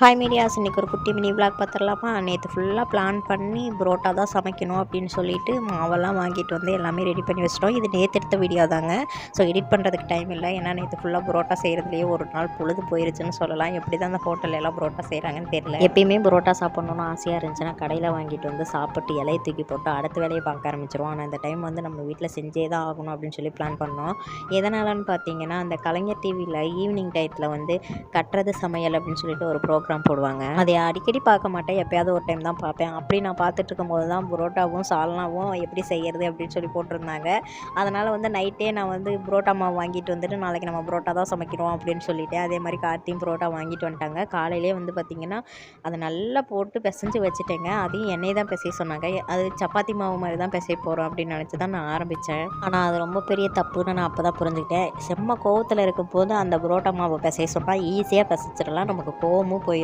Hi medias, இன்றைக்கி ஒரு குட்டி மினி விளாக் பார்த்துடலாமா? நேற்று ஃபுல்லாக பிளான் பண்ணி புரோட்டா தான் சமைக்கணும் அப்படின்னு சொல்லிட்டு மாவெல்லாம் வாங்கிட்டு வந்து எல்லாமே ரெடி பண்ணி வச்சிட்டோம். இது நேற்று எடுத்த வீடியோ தாங்க. ஸோ எடிட் பண்ணுறதுக்கு டைம் இல்லை. ஏன்னா நேற்று ஃபுல்லாக புரோட்டா செய்கிறதுலேயே ஒரு நாள் பொழுது போயிருச்சுன்னு சொல்லலாம். எப்படி தான் அந்த ஹோட்டலில் எல்லாம் புரோட்டா செய்கிறாங்கன்னு தெரியல. எப்பயுமே புரோட்டா சாப்பிட்ணுன்னு ஆசையாக இருந்துச்சுன்னா கடையில் வாங்கிட்டு வந்து சாப்பிட்டு இலையை தூக்கி போட்டு அடுத்த வேலையை பார்க்க ஆரம்பிச்சிருவோம். ஆனால் இந்த டைம் வந்து நம்ம வீட்டில் செஞ்சே தான் ஆகணும் அப்படின்னு சொல்லி பிளான் பண்ணோம். எதனாலன்னு பார்த்தீங்கன்னா, அந்த கலைஞர் டிவியில் ஈவினிங் டயத்தில் வந்து கட்டுறது சமையல் அப்படின்னு சொல்லிட்டு ஒரு ப்ரோக்ராம் போடுவாங்க. அதை அடிக்கடி பார்க்க மாட்டேன், எப்பயாவது ஒரு டைம் தான் பார்ப்பேன். அப்படி நான் பார்த்துட்டு இருக்கும்போது தான் புரோட்டாவும் சால்னாவும் எப்படி செய்கிறது அப்படின்னு சொல்லி போட்டிருந்தாங்க. அதனால் வந்து நைட்டே நான் வந்து புரோட்டா மாவு வாங்கிட்டு வந்துட்டு நாளைக்கு நம்ம புரோட்டா தான் சமைக்கிறோம் அப்படின்னு சொல்லிட்டேன். அதே மாதிரி கார்த்தியும் புரோட்டா வாங்கிட்டு வந்துட்டாங்க. காலையிலே வந்து பார்த்திங்கன்னா அதை நல்லா போட்டு பிசைஞ்சு வச்சுட்டேங்க. அதையும் எண்ணெய் தான் பிசைய சொன்னாங்க. அது சப்பாத்தி மாவு மாதிரி தான் பிசைய போகிறோம் அப்படின்னு நினச்சி தான் நான் ஆரம்பித்தேன். ஆனால் அது ரொம்ப பெரிய தப்புன்னு நான் அப்போ தான் புரிஞ்சுக்கிட்டேன். செம்ம கோவத்தில் இருக்கும் போது அந்த புரோட்டா மாவு பிசைய சொன்னால் ஈஸியாக பிசைச்சிடலாம், நமக்கு கோவமும் போயிடும்.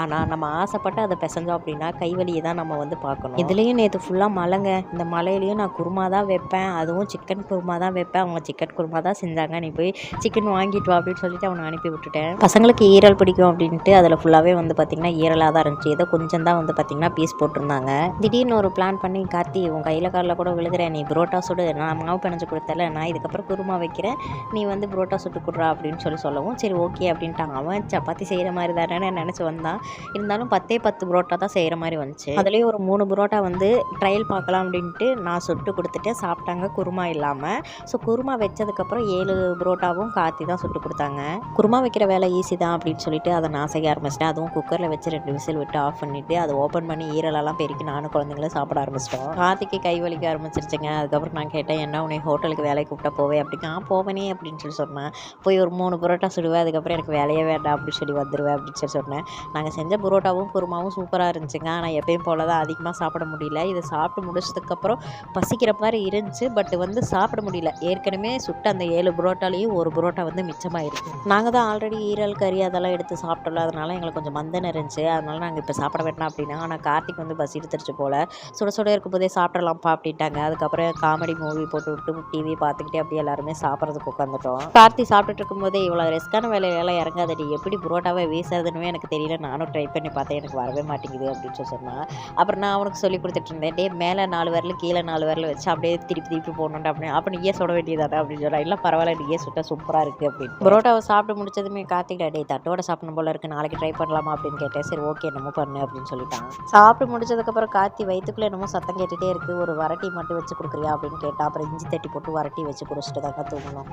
ஆனால் நம்ம ஆசைப்பட்டு அதை பிசைஞ்சோம் அப்படின்னா கைவலியை தான் நம்ம வந்து பார்க்கணும். இதுலேயும் நேற்று ஃபுல்லாக மழைங்க. இந்த மழையிலையும் நான் குருமா தான் வைப்பேன், அதுவும் சிக்கன் குருமா தான் வைப்பேன். அவங்க சிக்கன் குருமா தான் செஞ்சாங்க. நீ போய் சிக்கன் வாங்கிட்டு வா அப்படின்னு சொல்லிட்டு அவனை அனுப்பி விட்டுட்டேன். பசங்களுக்கு ஈரல் பிடிக்கும் அப்படின்ட்டு அதில் ஃபுல்லாகவே வந்து பார்த்திங்கன்னா ஈரலாக தான் இருந்துச்சு. ஏதோ கொஞ்சம் தான் வந்து பார்த்திங்கன்னா பீஸ் போட்டிருந்தாங்க. திடீர்னு ஒரு பிளான் பண்ணி, கார்த்தி உன் கையில் காலில் கூட விழுகிறேன், நீ புரோட்டா சுடு, நான் மாவு பிணைஞ்சு கொடுத்தல, நான் இதுக்கப்புறம் குருமா வைக்கிறேன், நீ வந்து புரோட்டா சுட்டு கொடுறா அப்படின்னு சொல்லவும் சரி ஓகே அப்படின்ட்டாங்க. அவன் சப்பாத்தி செய்கிற மாதிரி தானே நினச்சி வந்தான். இருந்தாலும் 10 புரோட்டா தான் செய்கிற மாதிரி வந்துச்சு. அதுலேயும் ஒரு 3 புரோட்டா வந்து ட்ரையல் பார்க்கலாம் அப்படின்ட்டு நான் சுட்டு கொடுத்துட்டேன். சாப்பிட்டாங்க குருமா இல்லாமல். ஸோ குருமா வச்சதுக்கப்புறம் 7 புரோட்டாவும் கார்த்தி தான் சுட்டு கொடுத்தாங்க. குருமா வைக்கிற வேலை ஈஸி தான் அப்படின்னு சொல்லிட்டு அதை நான் செய்ய ஆரம்பிச்சிட்டேன். அதுவும் குக்கரில் வச்சு 2 விசில் விட்டு ஆஃப் பண்ணிவிட்டு அதை ஓப்பன் பண்ணி ஈரலெல்லாம் பெருக்கி நானும் குழந்தைங்களும் சாப்பிட ஆரம்பிச்சிட்டோம். கார்த்திக்கு கை வலிக்க ஆரம்பிச்சிருச்சுங்க. அதுக்கப்புறம் நான் கேட்டேன், என்ன உன்னை ஹோட்டலுக்கு வேலைக்கு கூப்பிட்டா போவே அப்படின்னா, போவேனே அப்படின்னு சொல்லி சொன்னேன். போய் ஒரு 3 புரோட்டா சுடுவேன், அதுக்கப்புறம் எனக்கு வேலையே வேண்டாம் அப்படின்னு சொல்லி வந்துடுவேன் அப்படின்னு சொல்லி சொன்னேன். நாங்கள் செஞ்ச புரோட்டாவும் குருமாவும் சூப்பராக இருந்துச்சுங்க. ஆனால் எப்பயும் போல தான் அதிகமாக சாப்பிட முடியல. இதை சாப்பிட்டு முடிச்சதுக்கப்புறம் பசிக்கிற மாதிரி இருந்துச்சு, பட் வந்து சாப்பிட முடியல. ஏற்கனவே சுட்ட அந்த 7 புரோட்டாலேயும் ஒரு புரோட்டா வந்து மிச்சமாயிருக்கு. நாங்கள் தான் ஆல்ரெடி ஈரல் கறி அதெல்லாம் எடுத்து சாப்பிட்டோம்ல, அதனால எங்களுக்கு கொஞ்சம் மந்தன் இருந்துச்சு. அதனால நாங்கள் இப்போ சாப்பிட வேண்டாம் அப்படின்னா. ஆனால் கார்த்திக் வந்து பஸ் எடுத்துருச்சு போல். சுட சுட இருக்கும்போதே சாப்பிடலாம்ப்பா அப்படின்ட்டாங்க. அதுக்கப்புறம் காமெடி மூவி போட்டு விட்டு டிவி பார்த்துக்கிட்டே அப்படியே எல்லாருமே சாப்பிட்றதுக்கு உட்காந்துட்டோம். கார்த்தி சாப்பிட்டுட்டு இருக்கும்போதே இவ்வளோ ரிஸ்க்கான வேலையெல்லாம் இறங்காதடி, எப்படி புரோட்டாவை வீசுறதுன்னு எனக்கு தெரியல, நானும் ட்ரை பண்ணி பார்த்தேன், எனக்கு வரவே மாட்டேங்குது அப்படின்னு சொல்லி சொன்னான். அப்புறம் நான் அவனுக்கு சொல்லி கொடுத்துட்டு இருந்தேன், டே மேலே 4 விரல் கீழே 4 விரல் வச்சு அப்படியே திருப்பி போடணுன்ட்டு அப்படின்னு. அப்போ நீயே சுட வேண்டியதானே அப்படின்னு சொன்னா. இல்லை பரவாயில்ல, நீயே சுட்ட சூப்பராக இருக்குது அப்படின்னு. புரோட்டாவை சாப்பிட்டு முடிச்சதுமே கார்த்திகா, டே தட்டோட சாப்பிடணும் போல இருக்குது, நாளைக்கு ட்ரை பண்ணலாமா அப்படின்னு கேட்டேன். சரி ஓகே என்னமோ பண்ணு அப்படின்னு சொல்லிட்டான். சாப்பிட்டு முடிச்சதுக்கப்புறம் கார்த்தி வயிற்றுக்குள்ளே என்னமோ சத்தம் கேட்டுகிட்டே இருக்குது, ஒரு வரட்டி மட்டும் வச்சு கொடுக்குறியா அப்படின்னு கேட்டான். அப்புறம் இஞ்சி தட்டி போட்டு வரட்டி வச்சு குடிச்சிட்டு தாங்க தூங்கணும்.